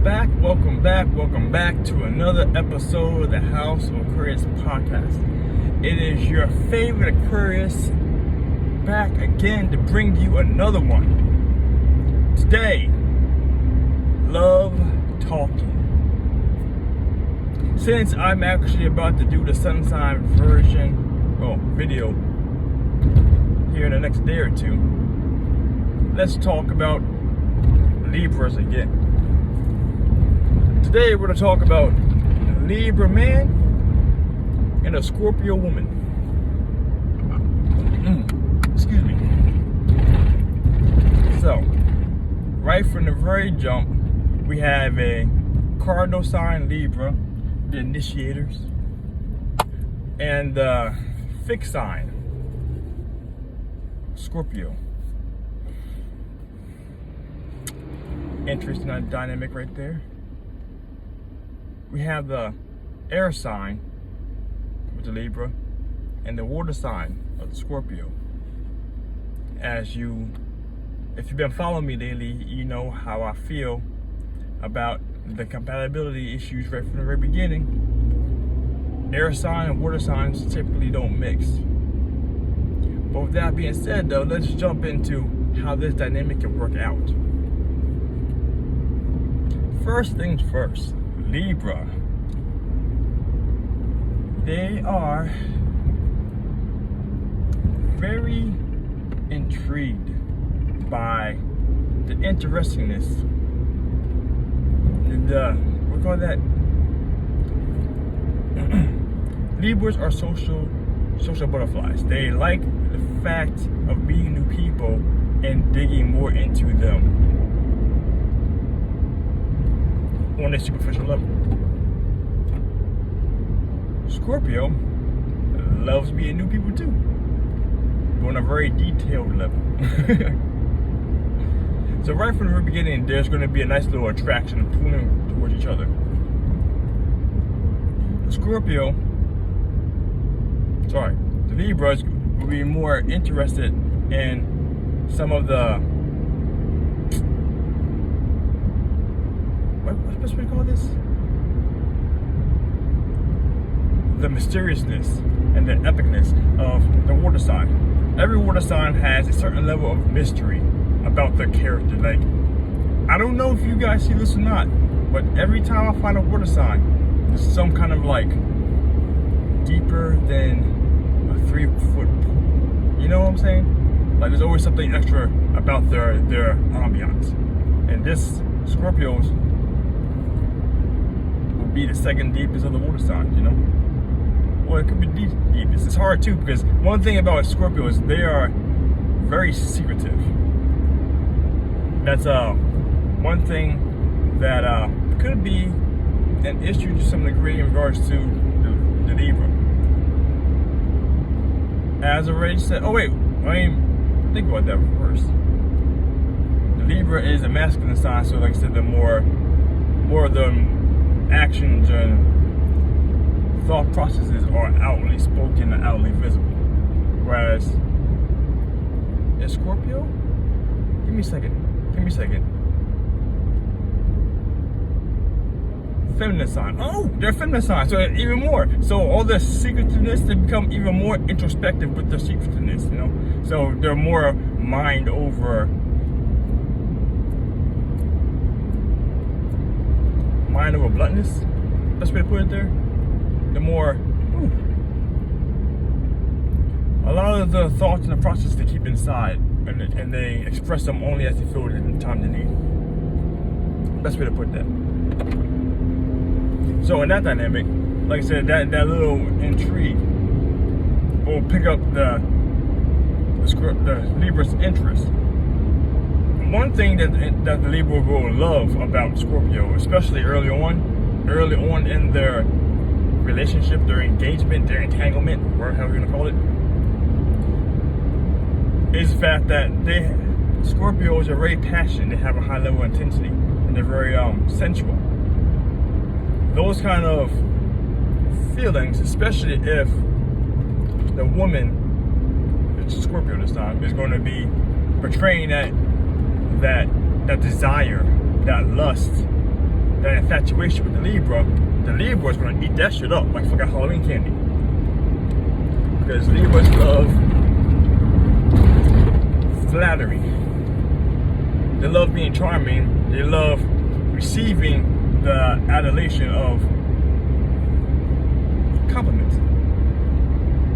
welcome back to another episode of the House of Aquarius podcast. It is your favorite Aquarius back again to bring you another one. Today, love talking. Since I'm actually about to do the sun sign video here in the next day or two, let's talk about Libras again. Today we're going to talk about a Libra man and a Scorpio woman. Excuse me. So, right from the very jump, we have a cardinal sign Libra, the initiators, and the fixed sign Scorpio. Interesting dynamic right there. We have the air sign with the Libra and the water sign of the Scorpio. If you've been following me lately, you know how I feel about the compatibility issues right from the very beginning. Air sign and water signs typically don't mix. But with that being said though, let's jump into how this dynamic can work out. First things first. Libra, they are very intrigued by the interestingness, we call that Libras are social butterflies. They like the fact of meeting new people and digging more into them on a superficial level. Scorpio loves meeting new people too, but on a very detailed level. So right from the very beginning, there's going to be a nice little attraction pulling towards each other. The Libras will be more interested in some of the what's the best way to call this? The mysteriousness and the epicness of the water sign. Every water sign has a certain level of mystery about their character. Like, I don't know if you guys see this or not, but every time I find a water sign, there's some kind of like deeper than a 3-foot pool. You know what I'm saying? Like, there's always something extra about their ambiance. And this Scorpio's be the second deepest of the water signs, you know? Well, it could be deepest. It's hard too, because one thing about Scorpio is they are very secretive. That's one thing that could be an issue to some degree in regards to the Libra. As already said, I mean, think about that first. The Libra is a masculine sign, so like I said, the more of the actions and thought processes are outwardly spoken and outwardly visible. Whereas in Scorpio, give me a second. Feminine sign. Oh, they're feminine signs, so even more. So all the secretiveness, they become even more introspective with their secretiveness, you know? So they're more mind over bluntness, best way to put it there. The more, a lot of the thoughts and the process they keep inside, and they express them only as they feel it in the time they need. Best way to put that. So in that dynamic, like I said, that little intrigue will pick up the Libra's interest. One thing that the Libra will love about Scorpio, especially early on in their relationship, their engagement, their entanglement, whatever you're gonna call it, is the fact that Scorpios are very passionate. They have a high level of intensity, and they're very sensual. Those kind of feelings, especially if the woman, it's Scorpio this time, is going to be portraying that desire, that lust, that infatuation with the Libra is going to eat that shit up like fucking Halloween candy. Because Libras love flattery. They love being charming. They love receiving the adulation of compliments.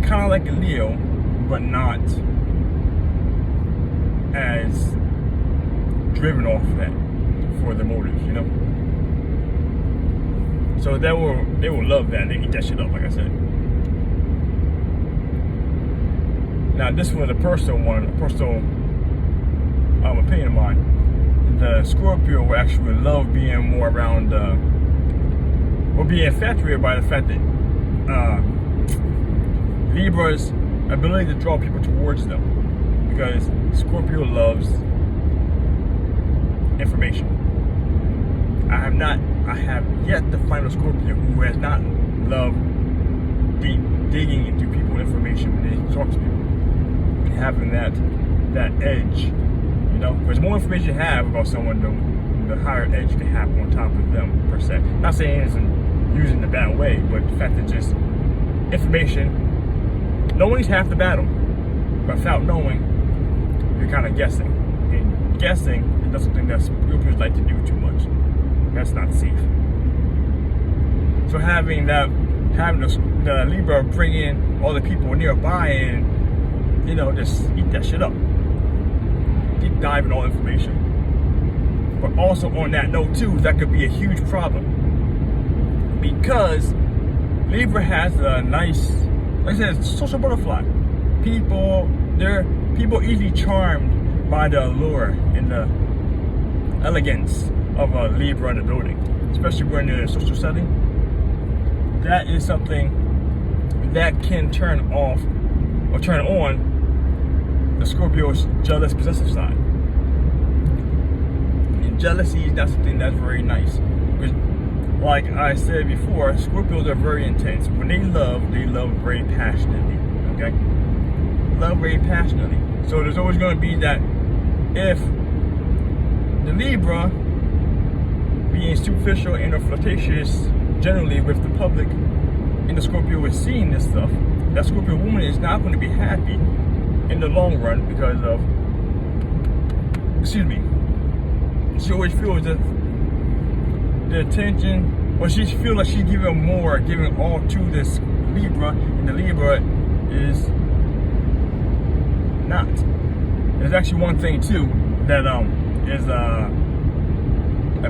Kind of like a Leo, but not as driven off of that for the motives, you know. So they will love that. They eat that shit up, like I said. Now this was a personal opinion of mine. The Scorpio will actually love being more around, will be infatuated by the fact that Libra's ability to draw people towards them, because Scorpio loves information. I have yet to find a Scorpio who has not loved deep digging into people's information when they talk to people, and having that edge, you know. Because the more information you have about someone, the higher edge you can have on top of them, per se. Not saying it's using the bad way, but the fact that just information, knowing's half the battle. But without knowing, you're kind of guessing. And guessing is not something that Scorpios like to do too much. That's not safe. So having the Libra bring in all the people nearby and, you know, just eat that shit up. Deep dive in all information. But also on that note too, that could be a huge problem. Because Libra has a nice, like I said, social butterfly. People easily charmed by the allure and the elegance of a Libra in the building, especially when in a social setting. That is something that can turn off or turn on the Scorpio's jealous, possessive side. And jealousy is not something that's very nice. Because, like I said before, Scorpios are very intense. When they love very passionately. Okay? Love very passionately. So there's always going to be that if the Libra being superficial and flirtatious generally with the public, and the Scorpio is seeing this stuff, that Scorpio woman is not going to be happy in the long run because of, she always feels that the attention, or she feels like she's giving all to this Libra, and the Libra is not. There's actually one thing too that is a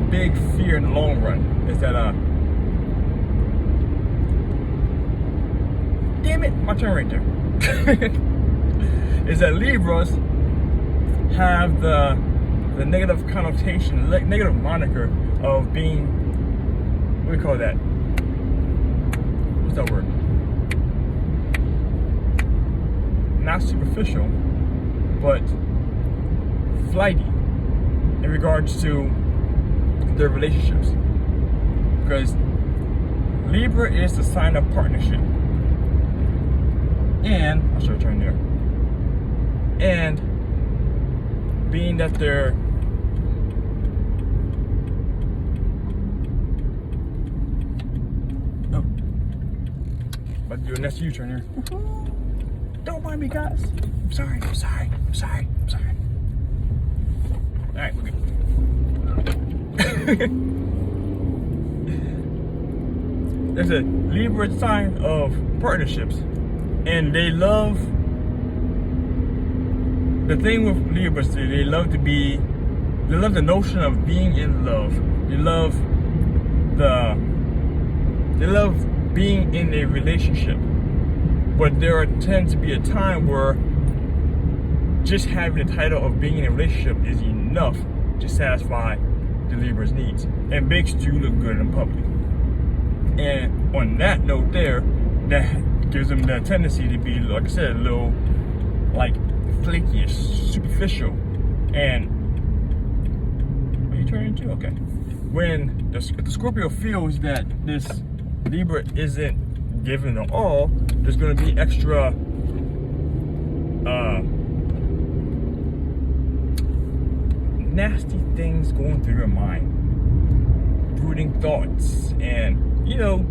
big fear in the long run, is that damn it, my turn right there. Is that Libras have the negative connotation, negative moniker of being, what do we call that? What's that word? Not superficial, but flighty in regards to their relationships. Because Libra is the sign of partnership. And, I'll show you turn there. And being that they're about to do a next U-turn here. Don't mind me, guys. I'm sorry. Alright, we're good. There's a Libra sign of partnerships. And they love, the thing with Libras, they love the notion of being in love. They love being in a relationship. But there tends to be a time where just having the title of being in a relationship is enough to satisfy the Libra's needs and makes you look good in public. And on that note there, that gives them the tendency to be, like I said, a little like flaky, superficial. And what are you turning into? Okay. When the Scorpio feels that this Libra isn't giving it all, there's going to be extra nasty things going through your mind, through brooding thoughts. And, you know,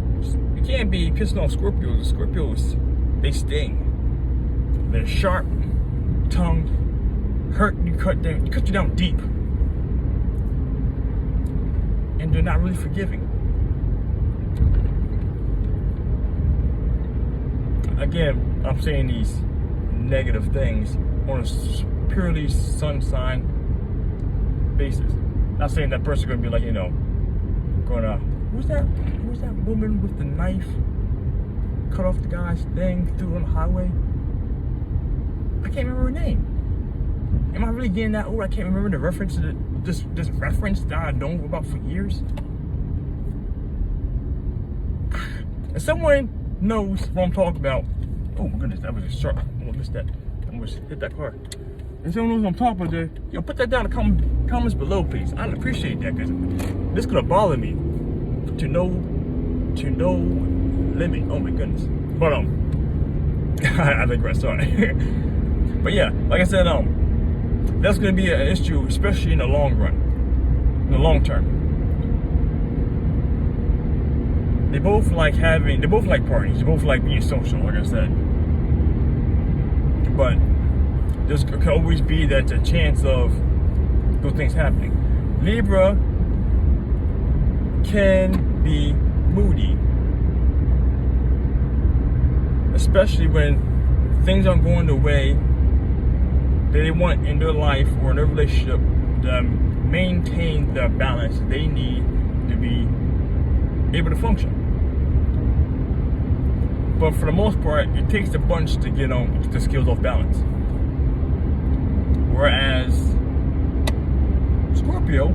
you can't be pissing off Scorpios. Scorpios, they sting. They're sharp tongued, hurt you, cut you down deep. And they're not really forgiving. Again, I'm saying these negative things on a purely sun sign basis. Not saying that person's gonna be like, you know, gonna, who's that woman with the knife? Cut off the guy's thing, threw it on the highway. I can't remember her name. Am I really getting that old? I can't remember the reference to this reference that I know about for years. If someone knows what I'm talking about, oh my goodness, that was a sharp. I almost missed that. I almost hit that car. If someone knows what I'm talking about, yo, put that down in the comments below, please. I'd appreciate that, because this could have bothered me to no limit. Oh my goodness. But I digress. Sorry. But yeah, like I said, that's going to be an issue, especially in the long run, in the long term. They both like parties. They both like being social, like I said. But there's could always be that a chance of those things happening. Libra can be moody, especially when things aren't going the way that they want in their life or in their relationship to maintain the balance they need to be able to function. But for the most part, it takes a bunch to get the skills off balance. Whereas Scorpio,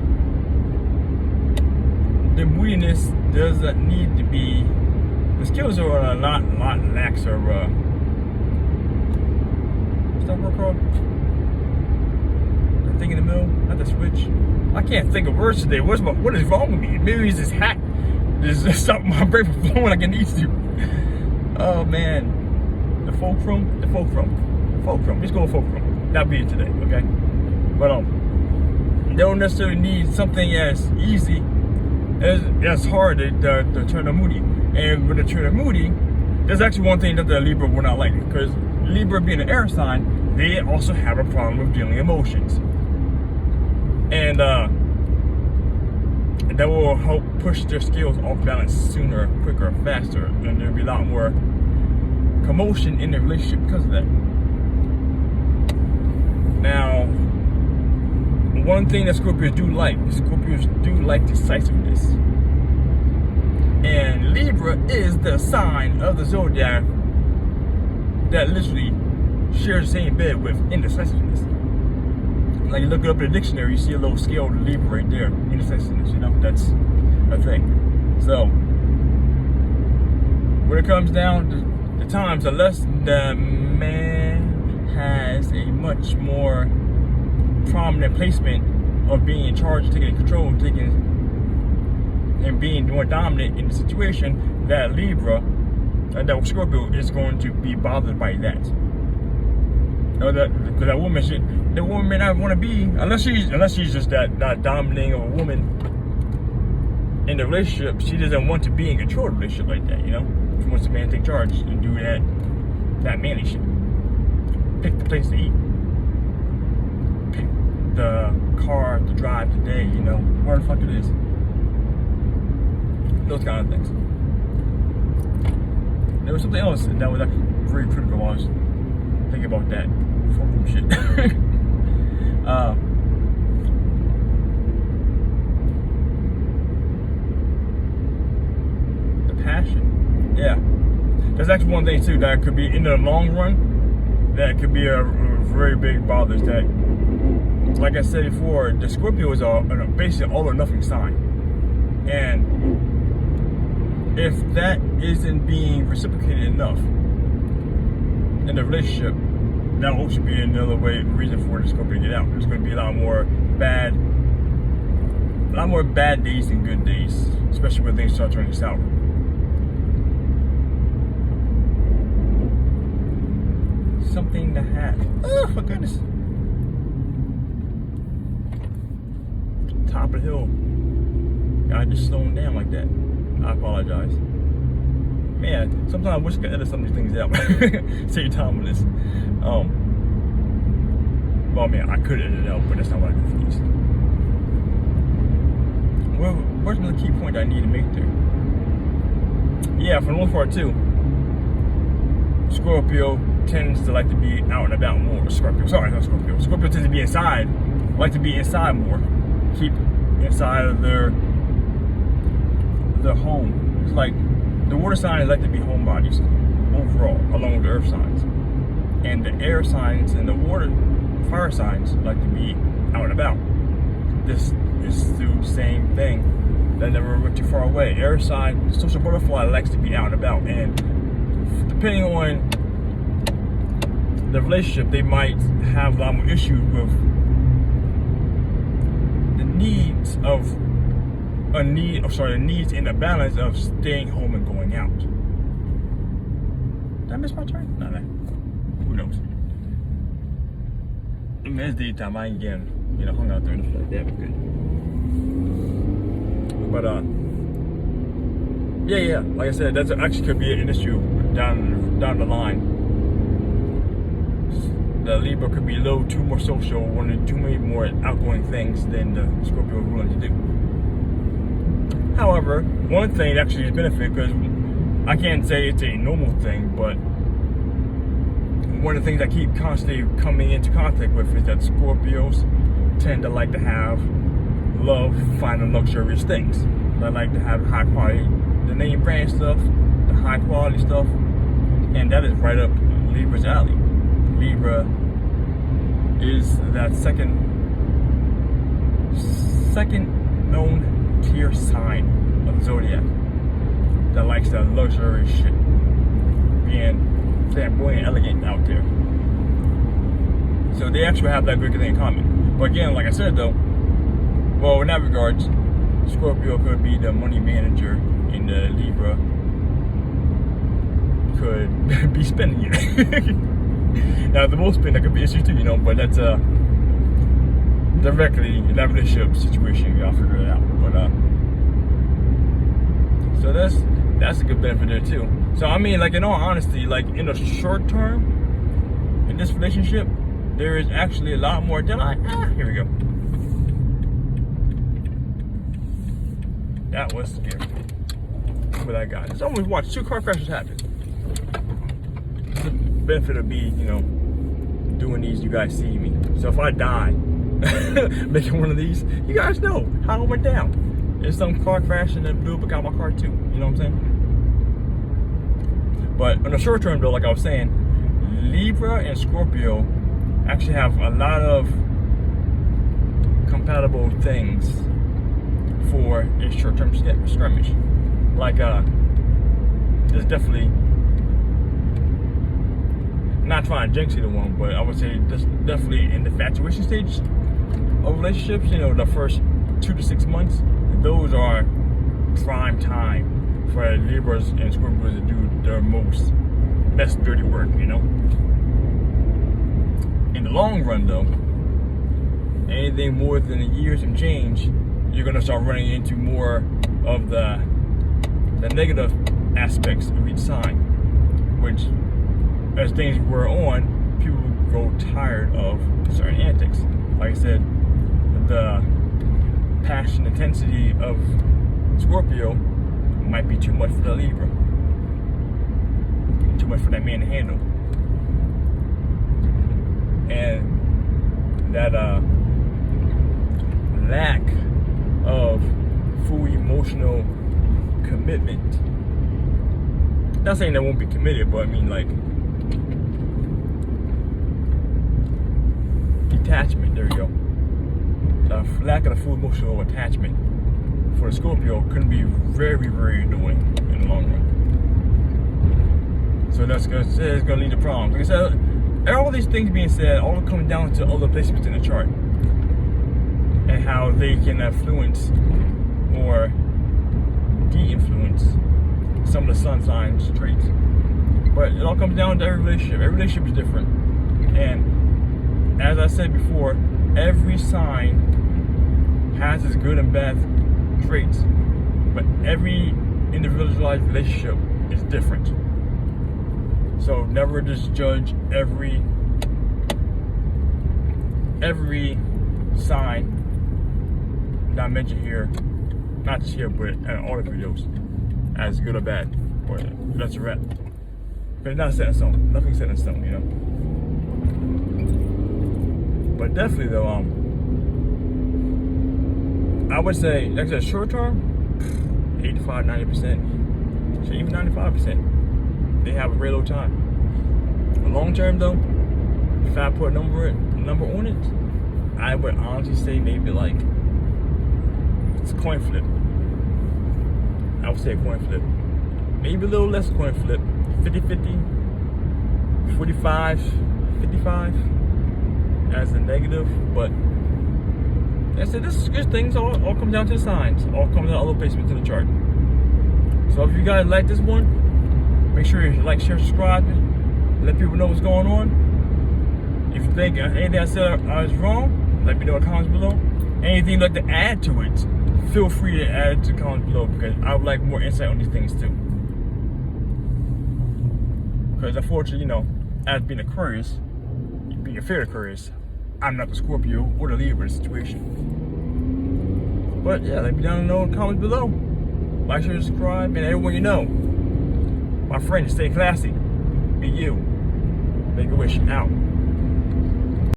the moodiness doesn't need to be. The skills are a lot laxer. What's that word called? The thing in the middle, not the switch. I can't think of words today. What is wrong with me? Maybe it's this hat. There's something my brain for flowing like it needs to. Oh man, the fulcrum. Let's go with fulcrum. That'll be it today, okay? But they don't necessarily need something as easy as hard to turn them moody. And when they turn them moody, there's actually one thing that the Libra will not like, because Libra being an air sign, they also have a problem with dealing emotions, and that will help push their skills off balance sooner, quicker, faster, and there'll be a lot more commotion in the relationship because of that. Now, one thing that Scorpios do like decisiveness. And Libra is the sign of the zodiac that literally shares the same bed with indecisiveness. Like, you look it up in the dictionary, you see a little scale of Libra right there. Indecisiveness, you know, that's a thing. So, when it comes down to the times, unless the man has a much more prominent placement of being in charge, taking control, and being more dominant in the situation, that Libra, that Scorpio is going to be bothered by that. Because that woman may not want to be, unless she's just that dominating of a woman in the relationship. She doesn't want to be in control of the relationship like that, you know. She wants the man to take charge and do that manly shit. Pick the place to eat. Pick the car to drive today, you know, where the fuck it is. Those kind of things. There was something else that was actually very critical while I was thinking about that fulcrum shit. The passion. Yeah. That's actually one thing too that could be in the long run, that could be a very big bother. Is that, like I said before, the Scorpio is basically an all or nothing sign. And if that isn't being reciprocated enough in the relationship, that will should be another reason for the Scorpio to get out. There's going to be a lot more bad days than good days, especially when things start turning sour. Something to have. Oh, for goodness. Top of the hill. I just slowing down like that. I apologize. Man, sometimes I wish I could edit some of these things out. Save time on this. Well, man, I could edit it out, but that's not what I do for these. Well, where's another key point I need to make there? Yeah, for the most part too, Scorpio tends to like to be out and about more. Scorpio tends to be inside, like to be inside more. Keep inside of their home. It's like the water signs like to be homebodies overall, along with the earth signs. And the air signs and the fire signs like to be out and about. This is the same thing. That never went too far away. Air sign, social butterfly likes to be out and about. And depending on the relationship, they might have a lot more issues with the needs and the balance of staying home and going out. Did I miss my turn? No. Who knows? I mean, it's daytime. I ain't getting, hung out there and stuff like that. But good. But yeah. Like I said, that actually could be an issue down the line. The Libra could be a little too more social, wanting too many more outgoing things than the Scorpio is willing to do. However, one thing actually is a benefit, because I can't say it's a normal thing, but one of the things I keep constantly coming into contact with is that Scorpios tend to like to love finding luxurious things. They like to have high quality, the name brand stuff, the high quality stuff, and that is right up Libra's alley. Libra is that second known tier sign of zodiac that likes that luxury shit, being flamboyant, elegant out there. So they actually have that good thing in common. But again, like I said though, well, in that regards, Scorpio could be the money manager, and the Libra could be spending it. Now, the most spend, that could be issues too, but that's directly in that relationship situation, y'all figure it out. But so that's a good benefit there too. So I mean, like, in all honesty, like in the short term, in this relationship, there is actually a lot more than here we go. That was scary. But I got it. It's almost watched 2 car crashes happen. It's the benefit of me, doing these, you guys see me. So if I die making one of these, you guys know how it went down. There's some car crashing that blew up and got my car too. You know what I'm saying? But on the short term though, like I was saying, Libra and Scorpio actually have a lot of compatible things for a short-term skirmish. Like, there's definitely, not trying to jinx either one, but I would say there's definitely in the infatuation stage of relationships, the first 2 to 6 months, those are prime time for Libras and Scorpios to do their best dirty work, In the long run though, anything more than a year some change, you're gonna start running into more of the negative aspects of each sign, which, as things wear on, people grow tired of certain antics. Like I said, the passion intensity of Scorpio might be too much for the Libra, too much for that man to handle, and that lack of full emotional commitment. Not saying they won't be committed, but I mean, like, detachment. There you go. The lack of the full emotional attachment for the Scorpio can be very, very annoying in the long run. So it's going to lead to problems. Like I said, all these things being said, all coming down to other placements in the chart and how they can influence or de-influence some of the sun signs traits. But it all comes down to every relationship. Every relationship is different. And as I said before, every sign has its good and bad traits, but every individualized relationship is different. So never just judge every sign that I mentioned here, not just here, but in all the videos, as good or bad, or that's a wrap. But it's not set in stone. Nothing's set in stone, you know. But definitely though, I would say, like I said, short term, 85, 90%, so even 95%, they have a great old time. Long term though, if I put a number on it, I would honestly say maybe like, it's a coin flip. I would say a coin flip. Maybe a little less coin flip, 50-50, 45-55 as a negative, but that's it. This is good things. All comes down to the signs. All comes down to other placements in the chart. So if you guys like this one, make sure you like, share, subscribe, let people know what's going on. If you think anything I said is wrong, let me know in the comments below. Anything you'd like to add to it, feel free to add it to the comments below, because I would like more insight on these things too. Because unfortunately, you know, as being Aquarius, being a favorite Aquarius, I'm not the Scorpio or the Libra situation. But yeah, let me down know in the comments below. Like, share, subscribe, and everyone you know. My friends, stay classy. Be you. Make a wish. Out.